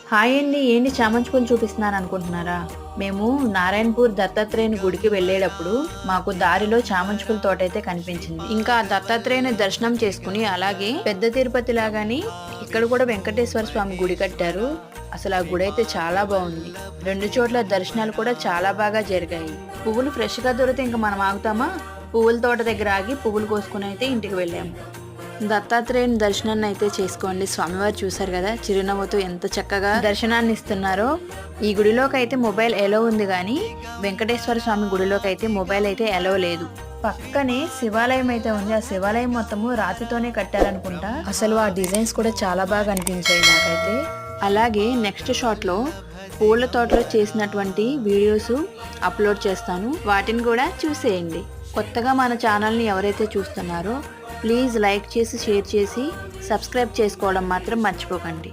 Hi అండి. ఏంటి చామంతి పూలు చూపిస్తున్నాను అనుకుంటున్నారా? మేము నారాయణపూర్ దత్తాత్రేయుని గుడికి వెళ్ళేటప్పుడు మాకు దారిలో చామంతి పూల తోటైతే కనిపించింది. ఇంకా దత్తాత్రేయుని దర్శనం చేసుకుని అలాగే పెద్ద తిరుపతి లాగాని ఇక్కడ కూడా వెంకటేశ్వర స్వామి గుడి కట్టారు. అసలు ఆ గుడి అయితే చాలా బాగుంది. 2 చోట్ల దర్శనాలు కూడా చాలా బాగా జరిగాయి. పువ్వులు ఫ్రెష్గా దొరికితే ఇంకా మనం ఆగుతామా? పువ్వుల తోట దగ్గర ఆగి పువ్వులు కోసుకుని అయితే ఇంటికి వెళ్ళాము. దత్తాత్రేయుని దర్శనాన్ని అయితే చేసుకోండి. స్వామివారు చూశారు కదా, చిరునవ్వుతో ఎంత చక్కగా దర్శనాన్ని ఇస్తున్నారో. ఈ గుడిలోకి అయితే మొబైల్ ఎలో ఉంది, కానీ వెంకటేశ్వర స్వామి గుడిలోకి అయితే మొబైల్ అయితే ఎలో లేదు. పక్కనే శివాలయం అయితే ఉంది. ఆ శివాలయం మొత్తము రాతితోనే కట్టారనుకుంటా. అసలు ఆ డిజైన్స్ కూడా చాలా బాగా అనిపించాయి నాకైతే. అలాగే నెక్స్ట్ షాట్లో పూల తోటలో చేసినటువంటి వీడియోస్ అప్లోడ్ చేస్తాను, వాటిని కూడా చూసేయండి. కొత్తగా మన ఛానల్ని ఎవరైతే చూస్తున్నారో ప్లీజ్ లైక్ చేసి షేర్ చేసి సబ్స్క్రైబ్ చేసుకోవడం మాత్రం మర్చిపోకండి.